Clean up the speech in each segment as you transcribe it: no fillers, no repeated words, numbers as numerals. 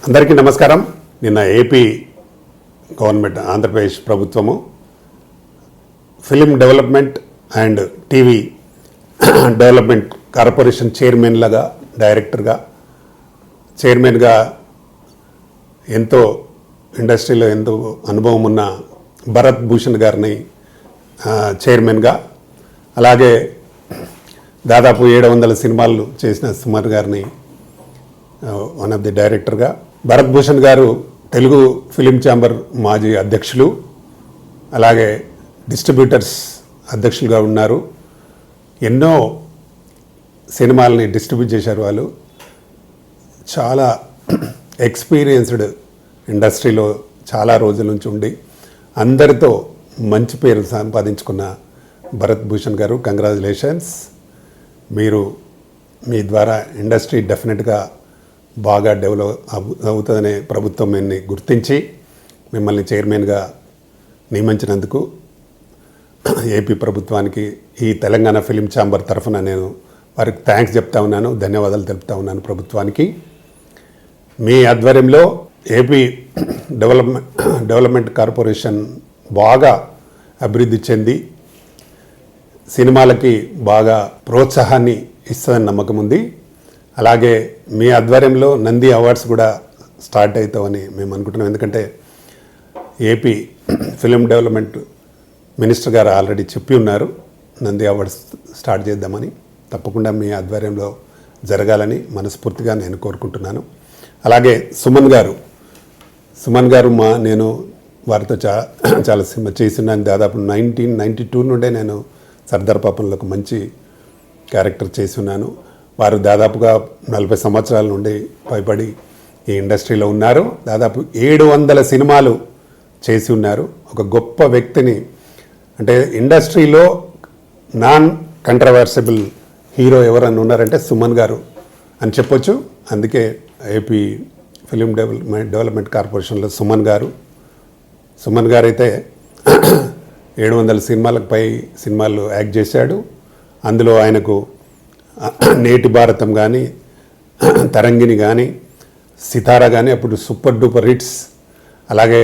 అందరికీ నమస్కారం. నిన్న ఏపీ గవర్నమెంట్ ఆంధ్రప్రదేశ్ ప్రభుత్వము film development and TV development corporation చైర్మన్గా డైరెక్టర్గా చైర్మన్గా ఎంతో ఇండస్ట్రీలో ఎంతో అనుభవం ఉన్న భరత్ భూషణ్ గారిని చైర్మన్గా, అలాగే దాదాపు 700 సినిమాలు చేసిన సుమన్ గారిని వన్ ఆఫ్ ది డైరెక్టర్గా, భరత్ భూషణ్ గారు తెలుగు ఫిలిం ఛాంబర్ మాజీ అధ్యక్షులు, అలాగే డిస్ట్రిబ్యూటర్స్ అధ్యక్షులుగా ఉన్నారు. ఎన్నో సినిమాలని డిస్ట్రిబ్యూట్ చేశారు. వాళ్ళు చాలా ఎక్స్పీరియన్స్డ్ ఇండస్ట్రీలో చాలా రోజుల నుంచి ఉండి అందరితో మంచి పేరు సంపాదించుకున్న భరత్ భూషణ్ గారు, కంగ్రాచులేషన్స్. మీరు మీ ద్వారా ఇండస్ట్రీ డెఫినెట్గా బాగా డెవలప్ అవుతుందనే ప్రభుత్వం మిమ్మల్ని గుర్తించి మిమ్మల్ని చైర్మన్గా నియమించినందుకు ఏపీ ప్రభుత్వానికి ఈ తెలంగాణ ఫిలిం ఛాంబర్ తరఫున నేను వారికి థ్యాంక్స్ చెప్తా ఉన్నాను, ధన్యవాదాలు తెలుపుతా ఉన్నాను ప్రభుత్వానికి. మీ ఆధ్వర్యంలో ఏపీ డెవలప్మెంట్ కార్పొరేషన్ బాగా అభివృద్ధి చెంది సినిమాలకి బాగా ప్రోత్సాహాన్ని ఇస్తుందని నమ్మకం ఉంది. అలాగే మీ ఆధ్వర్యంలో నంది అవార్డ్స్ కూడా స్టార్ట్ అవుతామని మేము అనుకుంటున్నాం. ఎందుకంటే ఏపీ ఫిలిం డెవలప్మెంట్ మినిస్టర్ గారు ఆల్రెడీ చెప్పి ఉన్నారు నంది అవార్డ్స్ స్టార్ట్ చేద్దామని. తప్పకుండా మీ ఆధ్వర్యంలో జరగాలని మనస్ఫూర్తిగా నేను కోరుకుంటున్నాను. అలాగే సుమన్ గారు నేను వారితో చాలా సినిమా చేస్తున్నాను. దాదాపు 1992 నుండే నేను సర్దార్ పాపన్లో ఒక మంచి క్యారెక్టర్ చేసి ఉన్నాను. వారు దాదాపుగా 40 సంవత్సరాల నుండి పైబడి ఈ ఇండస్ట్రీలో ఉన్నారు. దాదాపు 700 సినిమాలు చేసి ఉన్నారు. ఒక గొప్ప వ్యక్తిని, అంటే ఇండస్ట్రీలో నాన్ కంట్రవర్సిబుల్ హీరో ఎవరన్నా ఉన్నారంటే సుమన్ గారు అని చెప్పొచ్చు. అందుకే ఏపీ ఫిలిం డెవలప్మెంట్ కార్పొరేషన్లో సుమన్ గారు అయితే 700 సినిమాలకు పై సినిమాలు యాక్ట్ చేశాడు. అందులో ఆయనకు నేటి భారతం కానీ, తరంగిణి కానీ, సితారా కానీ అప్పుడు సూపర్ డూపర్ హిట్స్, అలాగే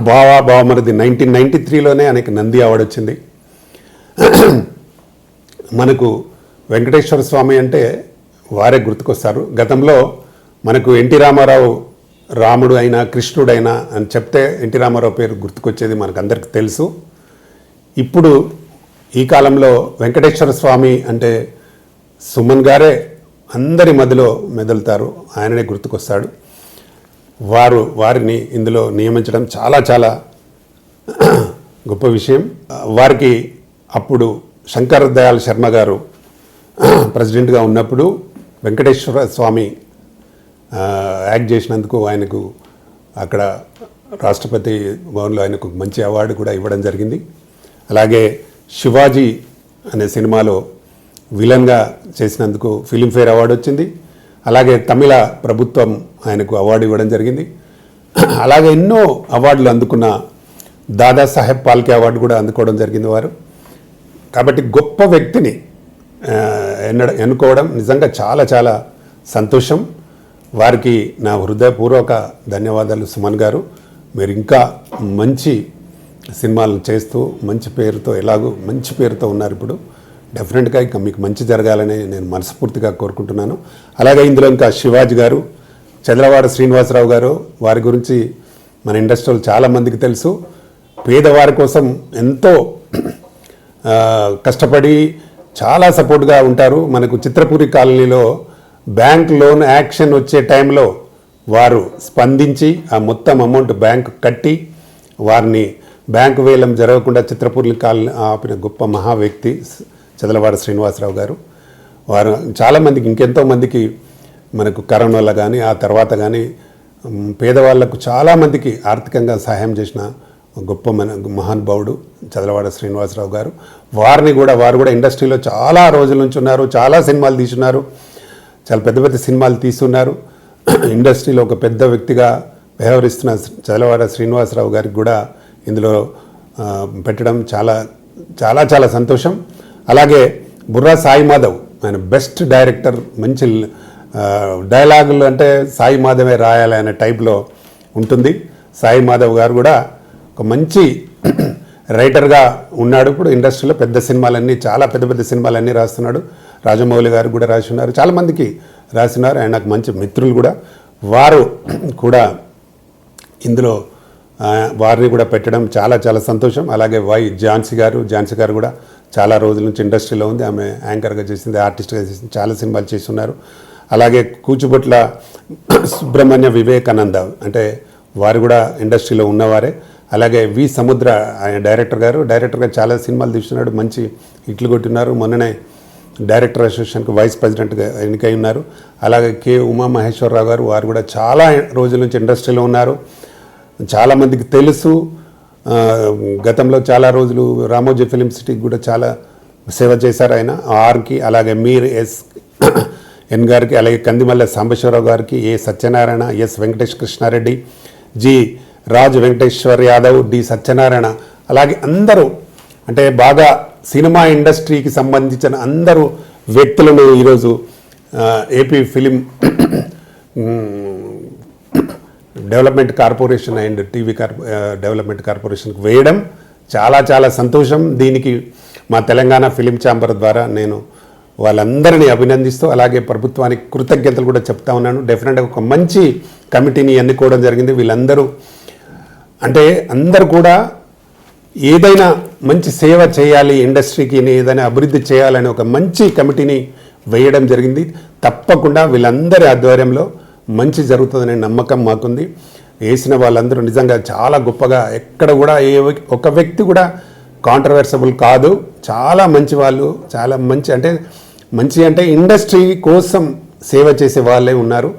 బావమరిది 1993లోనే ఆయనకు నంది అవార్డు వచ్చింది. మనకు వెంకటేశ్వర స్వామి అంటే వారే గుర్తుకొస్తారు. గతంలో మనకు ఎన్టీ రామారావు రాముడు అయినా కృష్ణుడు అయినా అని చెప్తే ఎన్టీ రామారావు పేరు గుర్తుకొచ్చేది మనకు అందరికీ తెలుసు. ఇప్పుడు ఈ కాలంలో వెంకటేశ్వర స్వామి అంటే సుమన్ గారే అందరి మధ్యలో మెదులుతారు, ఆయననే గుర్తుకొస్తాడు. వారిని ఇందులో నియమించడం చాలా చాలా గొప్ప విషయం. వారికి అప్పుడు శంకర్ దయాళ్ శర్మ గారు ప్రెసిడెంట్గా ఉన్నప్పుడు వెంకటేశ్వర స్వామి యాక్ట్ చేసినందుకు ఆయనకు అక్కడ రాష్ట్రపతి భవన్లో ఆయనకు మంచి అవార్డు కూడా ఇవ్వడం జరిగింది. అలాగే శివాజీ అనే సినిమాలో విలన్గా చేసినందుకు ఫిలింఫేర్ అవార్డు వచ్చింది. అలాగే తమిళ ప్రభుత్వం ఆయనకు అవార్డు ఇవ్వడం జరిగింది. అలాగే ఎన్నో అవార్డులు అందుకున్న దాదాసాహెబ్ ఫాల్కే అవార్డు కూడా అందుకోవడం జరిగింది వారు. కాబట్టి గొప్ప వ్యక్తిని ఎన్నుకోవడం నిజంగా చాలా చాలా సంతోషం. వారికి నా హృదయపూర్వక ధన్యవాదాలు. సుమన్ గారు, మీరు ఇంకా మంచి సినిమాలు చేస్తూ మంచి పేరుతో ఉన్నారు. ఇప్పుడు డెఫినెట్గా ఇంకా మీకు మంచి జరగాలని నేను మనస్ఫూర్తిగా కోరుకుంటున్నాను. అలాగే ఇందులో ఇంకా శివాజీ గారు, చంద్రవాడ శ్రీనివాసరావు గారు, వారి గురించి మన ఇండస్ట్రీలో చాలామందికి తెలుసు. పేదవారి కోసం ఎంతో కష్టపడి చాలా సపోర్ట్గా ఉంటారు. మనకు చిత్రపూరి కాలనీలో బ్యాంక్ లోన్ యాక్షన్ వచ్చే టైంలో వారు స్పందించి ఆ మొత్తం అమౌంట్ బ్యాంకు కట్టి వారిని బ్యాంకు వేలం జరగకుండా చిత్రపూరి కాలనీ ఆపిన గొప్ప మహా వ్యక్తి చదలవాడ శ్రీనివాసరావు గారు. వారు చాలామందికి, ఇంకెంతో మందికి మనకు కరోనాలో కానీ ఆ తర్వాత కానీ పేదవాళ్లకు చాలామందికి ఆర్థికంగా సహాయం చేసిన గొప్ప మహానుభావుడు చదలవాడ శ్రీనివాసరావు గారు. వారు కూడా ఇండస్ట్రీలో చాలా రోజుల నుంచి ఉన్నారు, చాలా సినిమాలు తీసున్నారు, చాలా పెద్ద పెద్ద సినిమాలు తీస్తున్నారు. ఇండస్ట్రీలో ఒక పెద్ద వ్యక్తిగా వ్యవహరిస్తున్న చదలవాడ శ్రీనివాసరావు గారికి కూడా ఇందులో పెట్టడం చాలా చాలా చాలా సంతోషం. అలాగే బుర్రా సాయి మాధవ్, ఆయన బెస్ట్ డైరెక్టర్, మంచి డైలాగులు అంటే సాయి మాధవే రాయాలి అనే టైప్లో ఉంటుంది. సాయి మాధవ్ గారు కూడా ఒక మంచి రైటర్గా ఉన్నాడు. ఇప్పుడు ఇండస్ట్రీలో పెద్ద సినిమాలన్నీ, చాలా పెద్ద పెద్ద సినిమాలన్నీ రాస్తున్నాడు. రాజమౌళి గారు కూడా రాసి ఉన్నారు, చాలామందికి రాసినారు. ఆయన నాకు మంచి మిత్రులు కూడా, వారు కూడా ఇందులో వారిని కూడా పెట్టడం చాలా చాలా సంతోషం. అలాగే ఝాన్సీ గారు కూడా చాలా రోజుల నుంచి ఇండస్ట్రీలో ఉంది. ఆమె యాంకర్గా చేసింది, ఆర్టిస్ట్గా చేసింది, చాలా సినిమాలు చేస్తున్నారు. అలాగే కూచిబొట్ల సుబ్రహ్మణ్య వివేకానంద అంటే వారు కూడా ఇండస్ట్రీలో ఉన్నవారే. అలాగే వి సముద్ర ఆయన డైరెక్టర్గా చాలా సినిమాలు తీస్తున్నాడు, మంచి హిట్లు కొట్టున్నారు. మొన్ననే డైరెక్టర్ అసోసియేషన్కి వైస్ ప్రెసిడెంట్గా ఎన్నికై ఉన్నారు. అలాగే కె ఉమామహేశ్వరరావు గారు, వారు కూడా చాలా రోజుల నుంచి ఇండస్ట్రీలో ఉన్నారు, చాలామందికి తెలుసు. గతంలో చాలా రోజులు రామోజీ ఫిలిం సిటీకి కూడా చాలా సేవ చేశారు ఆయన, ఆర్కి. అలాగే మీర్ ఎన్ గారికి, అలాగే కందిమల్ల సాంబశివరావు గారికి, A Satyanarayana, S Venkatesh Krishnareddy, G Raj Venkateshwar Yadav, D Satyanarayana, అలాగే అందరూ అంటే బాగా సినిమా ఇండస్ట్రీకి సంబంధించిన అందరూ వ్యక్తులను ఈరోజు AP film development corporation and TV development కార్పొరేషన్కి వేయడం చాలా చాలా సంతోషం. దీనికి మా తెలంగాణ ఫిలిం ఛాంబర్ ద్వారా నేను వాళ్ళందరినీ అభినందిస్తూ, అలాగే ప్రభుత్వానికి కృతజ్ఞతలు కూడా చెప్తా ఉన్నాను. డెఫినెట్గా ఒక మంచి కమిటీని ఎన్నుకోవడం జరిగింది. వీళ్ళందరూ అంటే అందరూ కూడా ఏదైనా మంచి సేవ చేయాలి, ఇండస్ట్రీకి ఏదైనా అభివృద్ధి చేయాలని ఒక మంచి కమిటీని వేయడం జరిగింది. తప్పకుండా వీళ్ళందరి ఆధ్వర్యంలో మంచి జరుగుతుందనే నమ్మకం మాకుంది. వేసిన వాళ్ళందరూ నిజంగా చాలా గొప్పగా, ఎక్కడ కూడా ఒక వ్యక్తి కూడా కాంట్రవర్సబుల్ కాదు, చాలా మంచి వాళ్ళు, చాలా మంచి అంటే ఇండస్ట్రీ కోసం సేవ చేసే వాళ్ళే ఉన్నారు.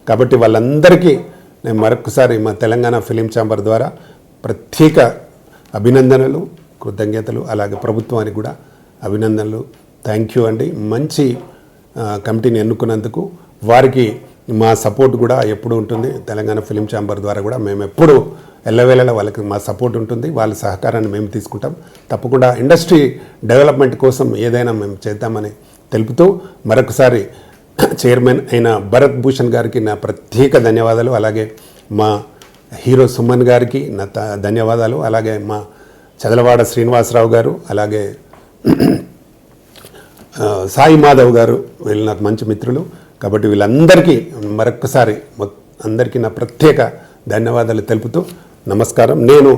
కాబట్టి వాళ్ళందరికీ నేను మరొకసారి మా తెలంగాణ ఫిలిం ఛాంబర్ ద్వారా ప్రత్యేక అభినందనలు, కృతజ్ఞతలు, అలాగే ప్రభుత్వానికి కూడా అభినందనలు. థ్యాంక్ యూ అండి. మంచి కమిటీని ఎన్నుకున్నందుకు వారికి మా సపోర్ట్ కూడా ఎప్పుడు ఉంటుంది. తెలంగాణ ఫిలిం ఛాంబర్ ద్వారా కూడా మేము ఎప్పుడు ఎల్లవేళలా వాళ్ళకి మా సపోర్ట్ ఉంటుంది, వాళ్ళ సహకారాన్ని మేము తీసుకుంటాం. తప్పకుండా ఇండస్ట్రీ డెవలప్మెంట్ కోసం ఏదైనా మేము చేద్దామని తెలుపుతూ మరొకసారి చైర్మన్ అయిన భరత్ భూషణ్ గారికి నా ప్రత్యేక ధన్యవాదాలు. అలాగే మా హీరో సుమన్ గారికి నా ధన్యవాదాలు. అలాగే మా చదలవాడ శ్రీనివాసరావు గారు, అలాగే సాయి మాధవ్ గారు, వీళ్ళు నాకు మంచి మిత్రులు. కాబట్టి వీళ్ళందరికీ మరొక్కసారి అందరికీ నా ప్రత్యేక ధన్యవాదాలు తెలుపుతూ నమస్కారం. నేను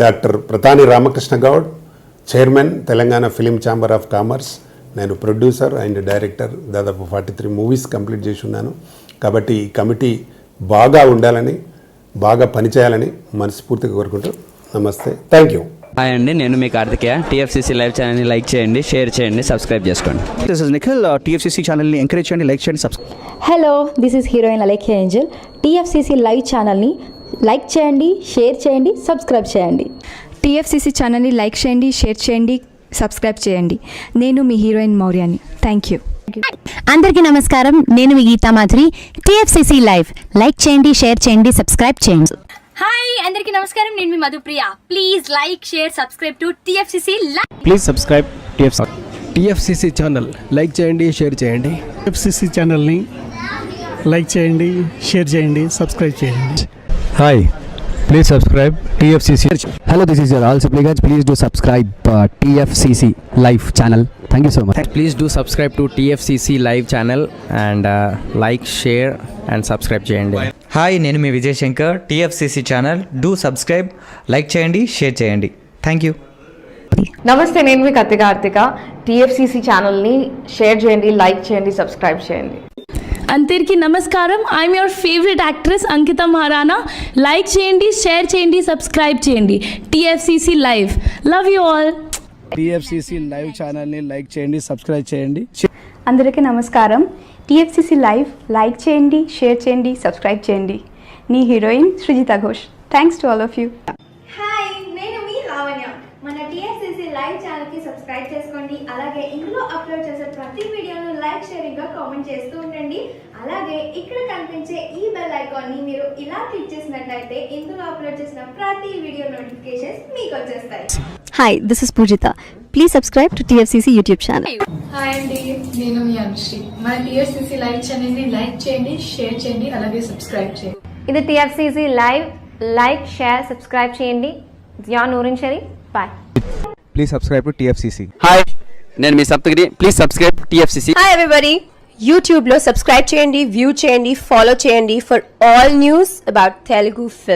doctor Pratani Ramakrishna Goud, chairman Telangana film chamber of commerce. నేను ప్రొడ్యూసర్ అండ్ డైరెక్టర్, దాదాపు 43 మూవీస్ కంప్లీట్ చేసి ఉన్నాను. కాబట్టి ఈ కమిటీ బాగా ఉండాలని, బాగా పనిచేయాలని మనస్ఫూర్తిగా కోరుకుంటూ నమస్తే, థ్యాంక్ యూ. హాయ్ అండి, నేను మీ కార్తికేయ. టీఎఫ్సీసీ లైవ్ ఛానల్ని లైక్ చేయండి, షేర్ చేయండి, సబ్స్క్రైబ్ చేసుకోండి. This is Nikhil. టీఎఫ్సీసీ ఛానల్ని ఎంకరేజ్ చేయండి, లైక్ చేయండి, subscribe. Hello, this is heroine Alekhya Angel. TFCC live ఛానల్ని లైక్ చేయండి, షేర్ చేయండి, సబ్స్క్రైబ్ చేయండి. టీఎఫ్సీసీ ఛానల్ని లైక్ చేయండి, షేర్ చేయండి, సబ్స్క్రైబ్ చేయండి. నేను మీ హీరోయిన్ మౌర్యాని. Thank you. అందరికీ నమస్కారం, నేను మీ Geetha Madhuri. TFCC live like చేయండి, షేర్ చేయండి, సబ్స్క్రైబ్ చేయండి. హాయ్ అందరికీ నమస్కారం, నేను మీ Madhupriya. Please like share subscribe to TFCC live. Please subscribe TFCC channel. Like చేయండి, షేర్ చేయండి. టీఎఫ్సీసీ ఛానల్ని లైక్ చేయండి, షేర్ చేయండి, సబ్స్క్రైబ్ చేయండి. Hi, please subscribe TFCC. Hello, this is your all Sipligunj. Please do subscribe TFCC live channel. Thank you so much. Please do subscribe to TFCC live channel and like, share and subscribe చేయండి. Hi, నేను మీ Vijay Shankar. TFCC channel do subscribe, like చేయండి, share చేయండి. Thank you. నమస్తే, నేను మీ Karthika. TFCC ఛానల్ని share చేయండి, like చేయండి, సబ్స్క్రైబ్ చేయండి. అందరికీ నమస్కారం, I'm your favourite actress Ankita Maharana. Like చేయండి, షేర్ చేయండి, సబ్స్క్రైబ్ చేయండి. TFCC live. Love you all. TFCC live ఛానల్ని లైక్ చేయండి, సబ్స్క్రైబ్ చేయండి. అందరికీ నమస్కారం. టీఎఫ్సీసీ లైవ్ లైక్ చేయండి, షేర్ చేయండి, సబ్స్క్రైబ్ చేయండి. నీ heroine Srujitha Ghosh. Thanks to all of you. Hi, నేను మీ లావణ్య. మన టీఎఫ్సీసీ లైవ్ ఛానల్కి సబ్స్క్రైబ్ చేసుకోండి. అలాగే ఇందులో అప్లోడ్ చేసే ప్రతి వీడియోను లైక్, షేరింగ్గా కామెంట్ చేస్తూ ఉండండి. అలాగే ఇక్కడ కనిపించే ఈ బెల్ ఐకాన్ని మీరు ఇలా క్లిక్ చేసినట్లయితే ఇందులో అప్లోడ్ చేసిన ప్రతి వీడియో నోటిఫికేషన్స్ మీకు వచ్చేస్తాయి. Hi, this is Poojitha. Please subscribe to TFCC YouTube channel. Hi అండి, నేను మీ అనుశ్రీ. మన టీఎఫ్సీసీ లైవ్ ఛానల్ని లైక్ చేయండి, షేర్ చేయండి, అలాగే సబ్స్క్రైబ్ చేయండి. ఇది TFCC live. Like, share, subscribe చేయండి. Zia Noorin Sharif. Bye. Please subscribe to TFCC. Hi, నేను మీ Saptagiri. Please subscribe TFCC. Hi everybody, యూట్యూబ్లో సబ్స్క్రైబ్ చేయండి, వ్యూ చేయండి, ఫాలో చేయండి for all news about Telugu film.